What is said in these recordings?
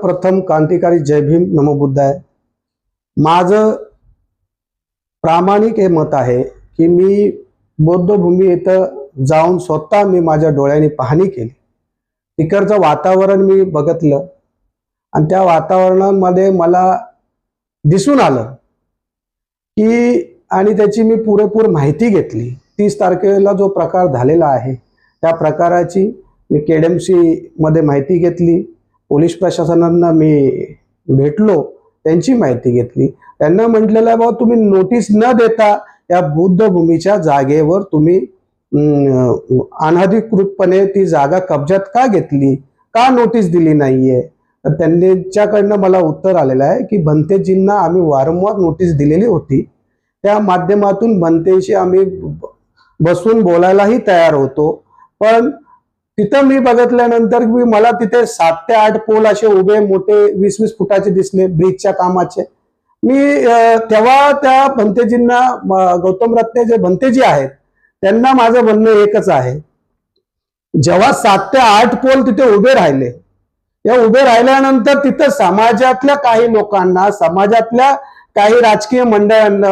सर्वप्रथम क्रांतिकारी जय भीम नमो बुद्धाय। माझं प्रामाणिक हे मत आहे की मी बौद्धभूमी इथं जाऊन स्वतः मी माझ्या डोळ्यांनी पाहणी केली। तिकडचं वातावरण मी बघितलं आणि त्या वातावरणामध्ये मला दिसून आलं की आणि त्याची मी पुरेपूर माहिती घेतली। 30 तारखेला जो प्रकार झालेला आहे त्या प्रकाराची मी केडीएमसी मध्ये माहिती घेतली। पोलीस प्रशासनांना मी भेटलो, त्यांची माहिती घेतली। त्यांना म्हटलेलं आहे बाबा तुम्ही नोटीस न देता या बुद्धभूमीच्या जागेवर तुम्ही अनधिकृतपणे ती जागा कब्जात का घेतली, का नोटीस दिली नाहीये। तर त्यांच्याकडनं मला उत्तर आलेलं आहे की भंतेजींना आम्ही वारंवार नोटीस दिलेली होती, त्या माध्यमातून भंतेशी आम्ही बसून बोलायलाही तयार होतो। पण तिथं मी बघितल्यानंतर मला तिथे 7 ते 8 पोल असे उभे मोठे 20-20 फुटाचे दिसले ब्रिजच्या कामाचे। मी तेव्हा त्या भंतेजींना, गौतम रत्ने जे भंतेजी आहेत त्यांना माझं म्हणणं एकच आहे, जेव्हा 7 ते 8 पोल तिथे उभे राहिले, या उभे राहिल्यानंतर तिथं समाजातल्या काही लोकांना, समाजातल्या काही राजकीय मंडळांना,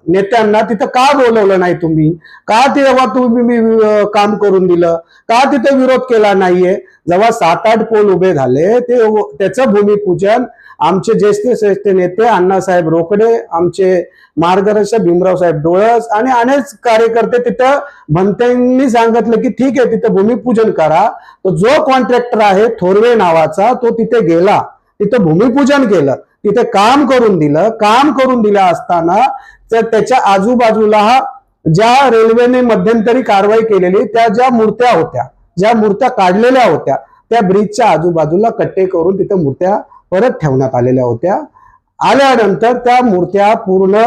नेत्यांना तिथं का बोलवलं नाही तुम्ही, का तेव्हा तुम्ही काम करून दिलं, का तिथे विरोध केला नाहीये। जेव्हा 7-8 पोल उभे झाले त्याचं भूमिपूजन आमचे ज्येष्ठ नेते अण्णासाहेब रोकडे, आमचे मार्गदर्शक भीमराव साहेब डोळस आणि अनेक कार्यकर्ते तिथं भंतेंनी सांगितलं की ठीक आहे तिथं भूमिपूजन करा। तो जो कॉन्ट्रॅक्टर आहे थोरवे नावाचा तो तिथे गेला, तिथं भूमिपूजन केलं, तिथे काम करून दिलं। काम करून दिलं असताना त्याच्या आजूबाजूला ज्या रेल्वेने मध्यंतरी कारवाई केलेली त्या ज्या मूर्त्या काढलेल्या होत्या त्या ब्रिजच्या आजूबाजूला कट्टे करून तिथे मूर्त्या परत ठेवण्यात आलेल्या होत्या। आल्यानंतर त्या मूर्त्या पूर्ण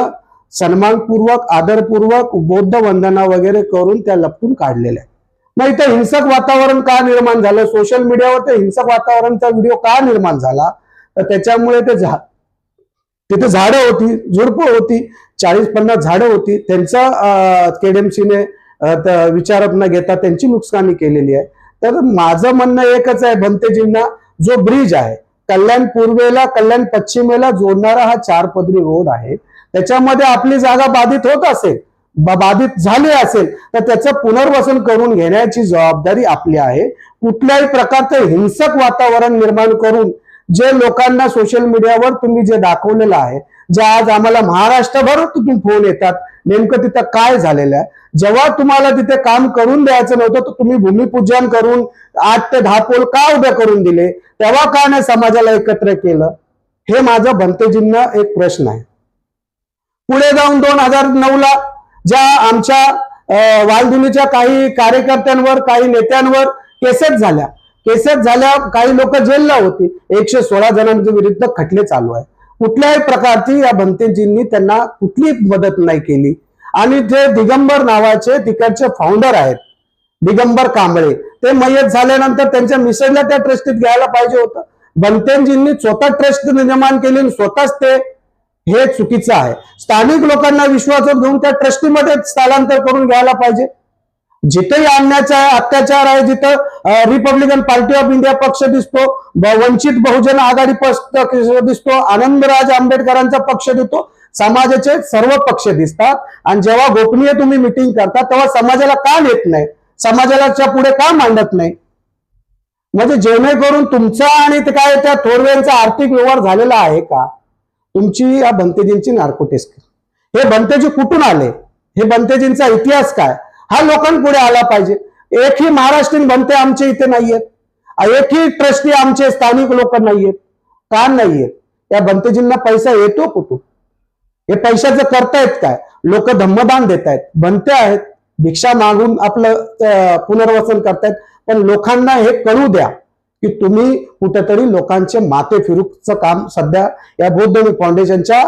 सन्मानपूर्वक, आदरपूर्वक बौद्ध वंदना वगैरे करून त्या लपटून काढलेल्या। मग इथं हिंसक वातावरण का निर्माण झालं, सोशल मीडियावर ते हिंसक वातावरणाचा व्हिडिओ का निर्माण झाला, तर त्याच्यामुळे तिथे झाडं होती, झुडपं होती, 40-50 झाडं होती, त्यांचा केडीएमसीने विचारात न घेता त्यांची नुकसानी केलेली आहे। तर माझं म्हणणं एकच आहे, भंतेजींना जो ब्रिज आहे कल्याण पूर्वेला कल्याण पश्चिमेला जोडणारा हा 4 पदरी रोड आहे, त्याच्यामध्ये आपली जागा बाधित होत असेल, बाधित झाली असेल तर त्याचं पुनर्वसन करून घेण्याची जबाबदारी आपली आहे। कुठल्याही प्रकारचं हिंसक वातावरण निर्माण करून जे लोकांना सोशल मीडियावर तुम्ही जे दाखवलेलं आहे, जे आज आम्हाला महाराष्ट्रभर तुम्ही फोन येतात, नेमकं तिथं काय झालेलं आहे। जेव्हा तुम्हाला तिथे काम करून द्यायचं नव्हतं तर तुम्ही भूमिपूजन करून 8 ते 10 पोल का उभे करून दिले, तेव्हा का नाही समाजाला एकत्र केलं, हे माझं भंतेजींना एक प्रश्न आहे। पुढे जाऊन 2009ला ज्या आमच्या वालधुनीच्या काही कार्यकर्त्यांवर, काही नेत्यांवर केसेस झाल्या, काही लोक जेलला होती, 116 जणांच्या विरुद्ध खटले चालू आहे। कुठल्याही प्रकारची या भंतेजींनी त्यांना कुठली मदत नाही केली। आणि जे दिगंबर नावाचे तिकडचे फाउंडर आहेत, दिगंबर कांबळे, ते मयत झाल्यानंतर त्यांच्या मिसेसला त्या ट्रस्टीत घ्यायला पाहिजे होतं। भंतेजींनी स्वतः ट्रस्ट निर्माण केली, स्वतःच ते, हे चुकीचं आहे। स्थानिक लोकांना विश्वासात घेऊन त्या ट्रस्टीमध्ये स्थलांतर करून घ्यायला पाहिजे। जिथेही अन्याय आहे, अत्याचार आहे, जिथं रिपब्लिकन पार्टी ऑफ इंडिया पक्ष दिसतो, वंचित बहुजन आघाडी पक्ष दिसतो, आनंदराज आंबेडकरांचा पक्ष दिसतो, समाजाचे सर्व पक्ष दिसतात। आणि जेव्हा गोपनीय तुम्ही मिटिंग करता तेव्हा समाजाला का नेत नाही, समाजाच्या पुढे का मांडत नाही, म्हणजे जेणेकरून तुमचा आणि काय त्या थोरवेंचा आर्थिक व्यवहार झालेला आहे का। तुमची या भंतेजींची नार्कोटिक्स, हे भंतेजी कुठून आले, हे भंतेजींचा इतिहास काय, हा लोकांपुढे आला पाहिजे। एकही महाराष्ट्रीयन भंते आमचे इथे नाहीयेत, एकही ट्रस्टी आमचे स्थानिक लोक नाहीयेत, का नाहीयेत। या भंतेजींना पैसा येतो कुठून, हे पैशाचं करतायत काय, लोक धम्मदान देत आहेत, भंते आहेत, भिक्षा मागून आपलं पुनर्वसन करतायत। पण लोकांना हे कळू द्या की तुम्ही कुठेतरी लोकांचे माथे फिरूचं काम सध्या या बौद्ध फाउंडेशनच्या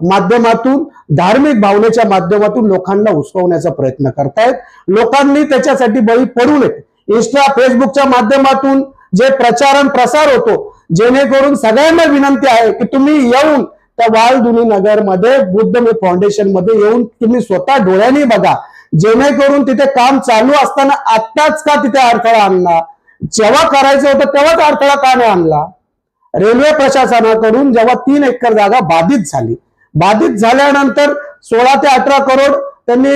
माध्यमातून, धार्मिक भावनेच्या माध्यमातून लोकांना उसकवण्याचा प्रयत्न करतायत। लोकांनी त्याच्यासाठी बळी पडू नये। इंस्टा, फेसबुकच्या माध्यमातून जे प्रचार प्रसार होतो, जेणेकरून सगळ्यांना विनंती आहे की तुम्ही येऊन त्या वालधुनी नगरमध्ये बुद्धमय फाउंडेशन मध्ये येऊन तुम्ही स्वतः डोळ्यांनी बघा, जेणेकरून तिथे काम चालू असताना आत्ताच का तिथे अडथळा आणला, जेव्हा करायचं होतं तेव्हाच अडथळा का नाही आणला? रेल्वे प्रशासनाकडून जेव्हा 3 एकर जागा बाधित झाल्यानंतर 16 ते 18 करोड त्यांनी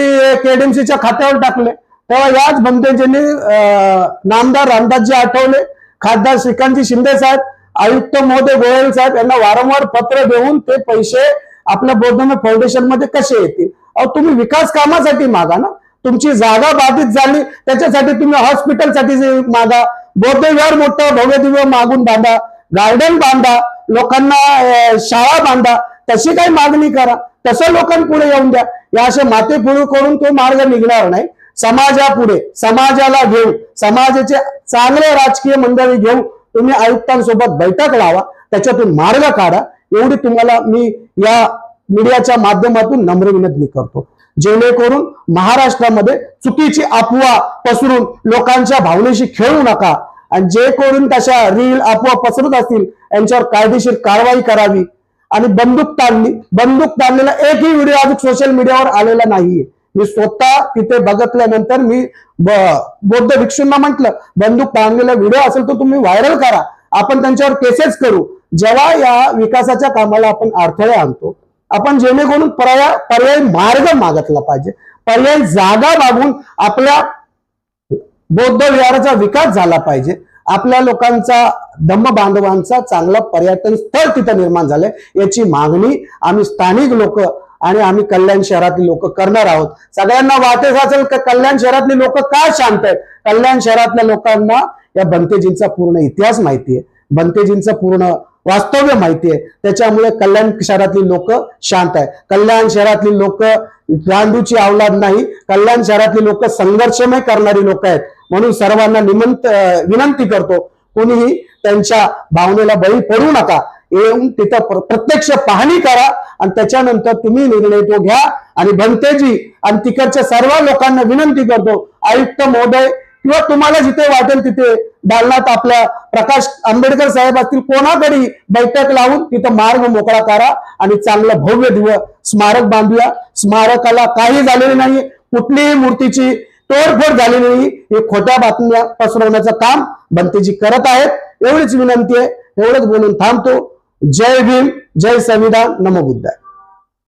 केडीएमसीच्या खात्यावर टाकले, तेव्हा याच बनतेजींनी नामदार रामदासजी आठवले, खासदार श्रीकांतजी शिंदे साहेब, आयुक्त महोदय गोयल साहेब यांना वारंवार पत्र देऊन ते पैसे आपल्या बौद्धधर्म फाउंडेशन मध्ये कसे येतील? अहो तुम्ही विकास कामासाठी मागा ना, तुमची जागा बाधित झाली त्याच्यासाठी तुम्ही हॉस्पिटलसाठी मागा, बौद्ध विहार मोठं भव्य दिव्य मागून बांधा, गार्डन बांधा, लोकांना शाळा बांधा, तशी काही मागणी करा, तसं लोकांपुढे येऊन द्या. या असे मातेपुढे करून तो मार्ग निघणार नाही. समाजापुढे, समाजाला घेऊन, समाजाचे चांगले राजकीय मंडळी घेऊन तुम्ही आयुक्तांसोबत बैठक लावा, त्याच्यातून मार्ग काढा, एवढी तुम्हाला मी या मीडियाच्या माध्यमातून नम्र विनंती करतो. जेणेकरून महाराष्ट्रामध्ये चुकीची अफवा पसरून लोकांच्या भावनेशी खेळू नका आणि जे करून तशा रील अफवा पसरत असतील यांच्यावर कायदेशीर कारवाई करावी. आणि बंदूक ताणलेला एकही व्हिडिओ अजून सोशल मीडियावर आलेला नाहीये. मी स्वतः तिथे बघितल्यानंतर मी बौद्ध भिक्षूंना म्हटलं, बंदूक ताणलेला व्हिडिओ असेल तर तुम्ही व्हायरल करा, आपण त्यांच्यावर केसेस करू. जेव्हा या विकासाच्या कामाला आपण अडथळे आणतो, आपण जेणेकरून पर्याय मार्ग मागितला पाहिजे, पर्याय जागा मागून आपल्या बौद्ध विहाराचा विकास झाला पाहिजे, आपल्या लोकांचा धम्म बांधवांचा चांगला पर्यटन स्थळ तिथं निर्माण झालंय याची मागणी आम्ही स्थानिक लोक आणि आम्ही कल्याण शहरातली लोक करणार आहोत. सगळ्यांना वाटेल असेल की कल्याण शहरातली लोक का शांत आहेत? कल्याण शहरातल्या लोकांना या बनतेजींचा पूर्ण इतिहास माहिती आहे, बनतेजींचं पूर्ण वास्तव्य माहिती आहे, त्याच्यामुळे कल्याण शहरातली लोक शांत आहे. कल्याण शहरातली लोक गांधूची अवलाद नाही, कल्याण शहरातली लोक संघर्षमय करणारी लोक आहेत. म्हणून सर्वांना विनंती करतो, कोणीही त्यांच्या भावनेला बळी पडू नका, येऊन तिथं प्रत्यक्ष पाहणी करा आणि त्याच्यानंतर तुम्ही निर्णय तो घ्या. आणि बनतेजी आणि तिकडच्या सर्व लोकांना विनंती करतो, आयुक्त महोदय किंवा तुम्हाला जिथे वाटेल तिथे दालनात आपल्या प्रकाश आंबेडकर साहेब असतील, कोणाकडे बैठक लावून तिथं मार्ग मोकळा करा आणि चांगलं भव्य दिव्य स्मारक बांधूया. स्मारकाला काही झालेले नाही, कुठलीही मूर्तीची तोडफोड झालेली नाही, हे खोट्या बातम्या पसरवण्याचं काम बनतेजी करत आहेत. एवढीच विनंती आहे, एवढंच बोलून थांबतो. जय भीम, जय संविधान, नमो बुद्धाय.